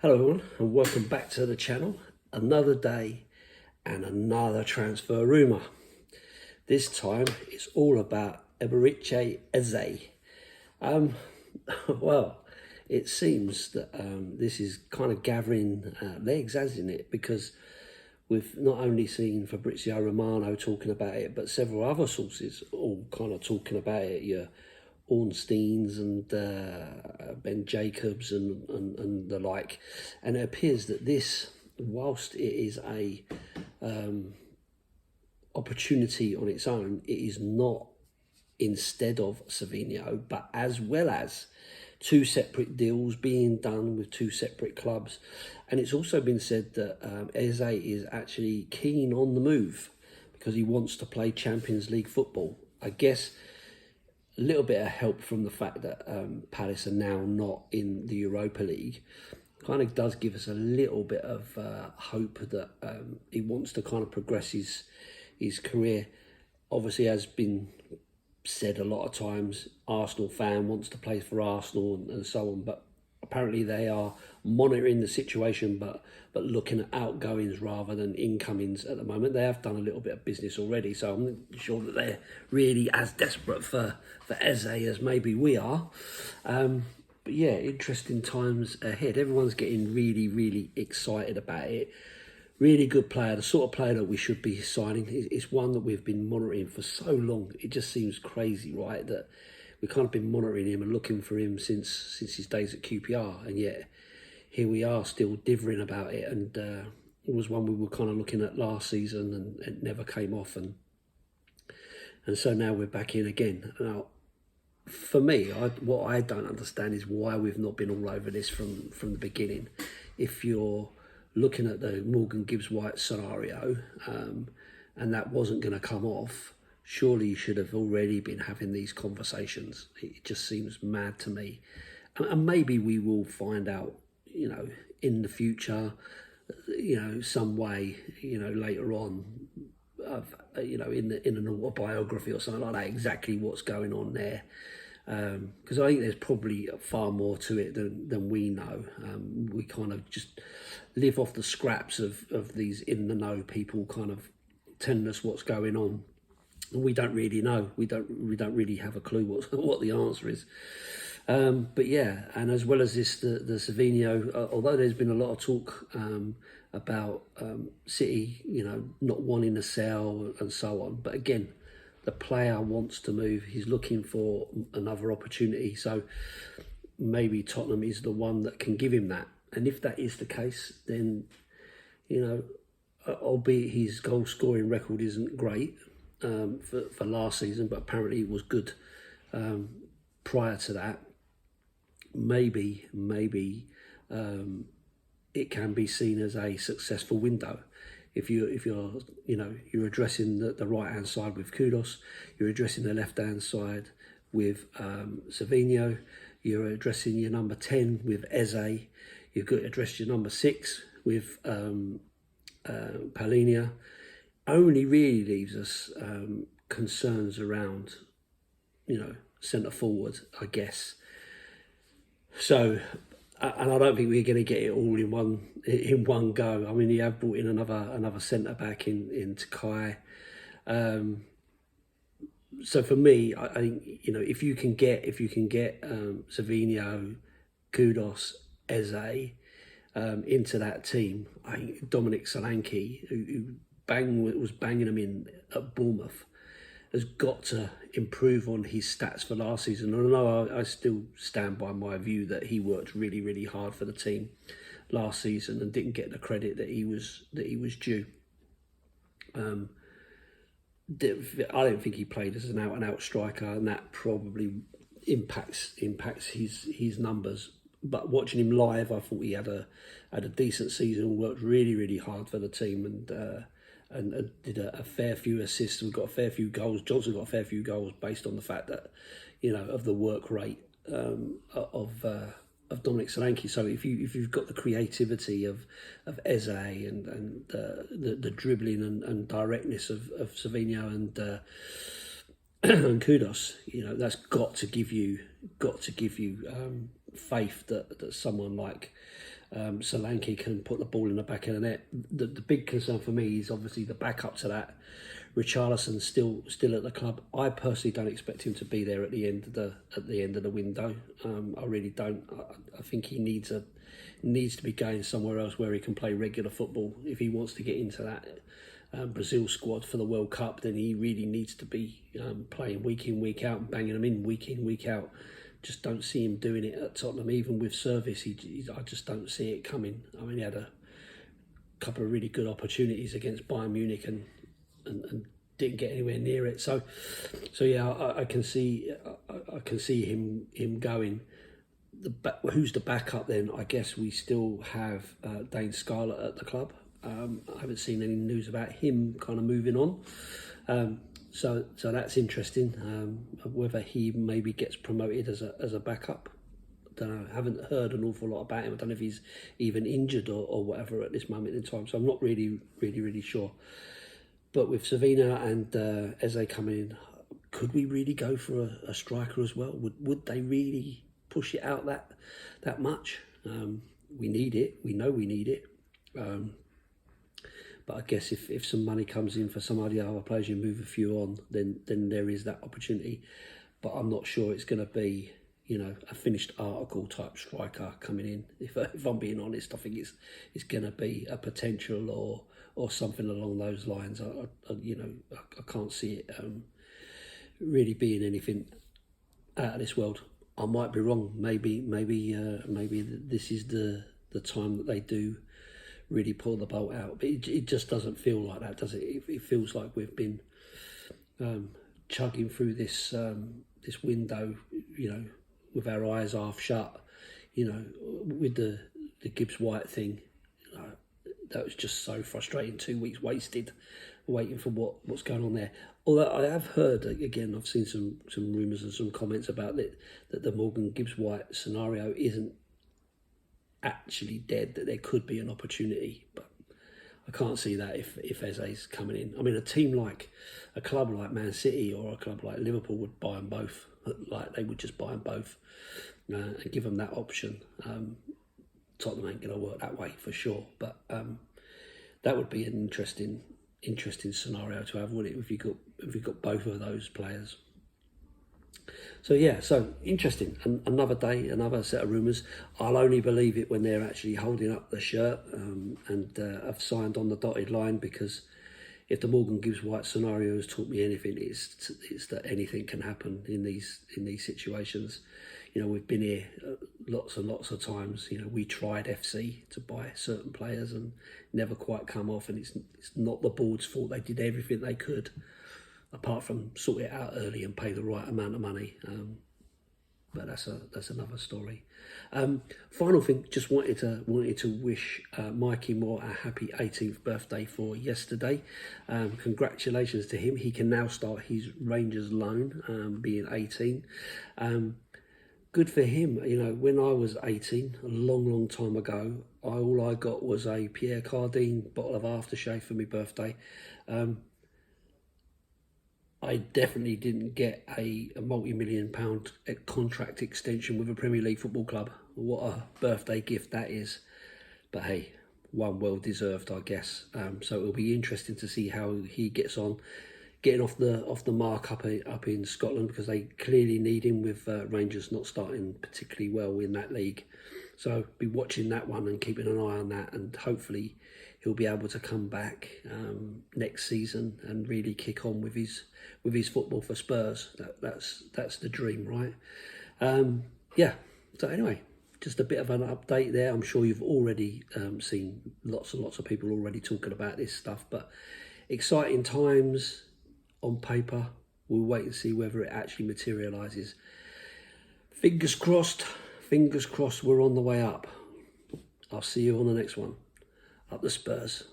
Hello everyone and welcome back to the channel. Another day and another transfer rumour. This time it's all about Eberechi Eze. Well, it seems that this is kind of gathering legs, hasn't it? Because we've not only seen Fabrizio Romano talking about it, but several other sources all kind of talking about it. Your Ornsteins and Ben Jacobs and the like. And it appears that this, whilst it is a opportunity on its own, it is not instead of Savinho, but as well as two separate deals being done with two separate clubs. And it's also been said that Eze is actually keen on the move because he wants to play Champions League football. I guess a little bit of help from the fact that Palace are now not in the Europa League kind of does give us a little bit of hope that he wants to kind of progress his career. Obviously, has been said a lot of times, Arsenal fan, wants to play for Arsenal and so on, but apparently they are monitoring the situation but looking at outgoings rather than incomings at the moment. They have done a little bit of business already, so I'm not sure that they're really as desperate for Eze as maybe we are. But yeah, interesting times ahead. Everyone's getting really excited about it. Really good player, the sort of player that we should be signing. It's one that we've been monitoring for so long. It just seems crazy, right, that we've kind of been monitoring him and looking for him since his days at QPR, and yet here we are still dithering about it. And it was one we were kind of looking at last season, and it never came off, and so now we're back in again. Now, for me, what I don't understand is why we've not been all over this from the beginning. If you're looking at the Morgan Gibbs-White scenario, and that wasn't going to come off, surely you should have already been having these conversations. It just seems mad to me. And maybe we will find out, in the future, some way, later on, of, in an autobiography or something like that, exactly what's going on there. Because I think there's probably far more to it than we know. We kind of just live off the scraps of these in-the-know people kind of telling us what's going on. And we don't really know. We don't really have a clue what the answer is. But yeah, and as well as this, the Savinho, although there's been a lot of talk about City, not wanting to sell and so on. But again, the player wants to move. He's looking for another opportunity. So maybe Tottenham is the one that can give him that. And if that is the case, then, albeit his goal scoring record isn't great for last season, but apparently it was good prior to that. Maybe it can be seen as a successful window. If you're addressing the right hand side with Kudus, you're addressing the left hand side with Savinho, you're addressing your number 10 with Eze, you've got to address your number 6 with Palhinha. Only really leaves us concerns around, centre forward, I guess. So, and I don't think we're going to get it all in one go. I mean, you have brought in another centre back in Kai. So for me, I think if you can get Savinho, Kudus, Eze into that team, I think Dominic Solanke, who was banging them in at Bournemouth, has got to improve on his stats for last season. Although I still stand by my view that he worked really hard for the team last season and didn't get the credit that he was due. I don't think he played as an out-and-out striker, and that probably impacts his numbers. But watching him live, I thought he had a decent season, worked really hard for the team, and did a fair few assists. We've got a fair few goals. Johnson got a fair few goals based on the fact that, of the work rate of Dominic Solanke. So if you've got the creativity of Eze and the dribbling and directness of Savinho and Kudus, that's got to give you faith that someone like Solanke can put the ball in the back of the net. The big concern for me is obviously the backup to that. Richarlison's still at the club. I personally don't expect him to be there at the end of the window. I really don't. I think he needs to be going somewhere else where he can play regular football. If he wants to get into that Brazil squad for the World Cup, then he really needs to be playing week in, week out, and banging them in week out. Just don't see him doing it at Tottenham, even with service. I just don't see it coming. I mean, he had a couple of really good opportunities against Bayern Munich and didn't get anywhere near it. So yeah, I can see him going. Who's the backup then? I guess we still have Dane Scarlett at the club. I haven't seen any news about him kind of moving on. So that's interesting. Whether he maybe gets promoted as a backup. I don't know. I haven't heard an awful lot about him. I don't know if he's even injured or whatever at this moment in time. So I'm not really sure. But with Savinho and Eze coming in, could we really go for a striker as well? Would they really push it out that much? We need it. We know we need it. But I guess if some money comes in for some of the other players, you move a few on, then there is that opportunity. But I'm not sure it's going to be, a finished article type striker coming in. If I'm being honest, I think it's going to be a potential or something along those lines. I can't see it really being anything out of this world. I might be wrong. Maybe this is the time that they do really pull the bolt out, but it just doesn't feel like that, does it? It feels like we've been chugging through this window, with our eyes half shut, with the Gibbs White thing. That was just so frustrating. 2 weeks wasted waiting for what's going on there. Although I have heard, again, I've seen some rumours and some comments about that the Morgan Gibbs White scenario isn't actually dead, that there could be an opportunity, but I can't see that if Eze's coming in. I mean, a club like Man City or a club like Liverpool would buy them both. Like, they would just buy them both and give them that option. Tottenham ain't going to work that way for sure, but that would be an interesting scenario to have, wouldn't it? If you got both of those players. So yeah, so interesting. Another day, another set of rumours. I'll only believe it when they're actually holding up the shirt and have signed on the dotted line, because if the Morgan Gibbs White scenario has taught me anything, it's that anything can happen in these situations. We've been here lots and lots of times. We tried FC to buy certain players and never quite come off, and it's not the board's fault. They did everything they could, apart from sort it out early and pay the right amount of money. But that's another story. Final thing, just wanted to wish Mikey Moore a happy 18th birthday for yesterday. Congratulations to him. He can now start his Rangers loan, being 18. Good for him. When I was 18, a long time ago, all I got was a Pierre Cardin bottle of aftershave for my birthday. I definitely didn't get a multi-million pound contract extension with a Premier League football club. What a birthday gift that is. But hey, one well deserved, I guess. So it'll be interesting to see how he gets on, getting off the mark up in Scotland, because they clearly need him, with Rangers not starting particularly well in that league. So be watching that one and keeping an eye on that, and hopefully he'll be able to come back next season and really kick on with his football for Spurs. That's the dream, right? Yeah. So anyway, just a bit of an update there. I'm sure you've already seen lots and lots of people already talking about this stuff, but exciting times on paper. We'll wait and see whether it actually materialises. Fingers crossed, we're on the way up. I'll see you on the next one. Up the Spurs.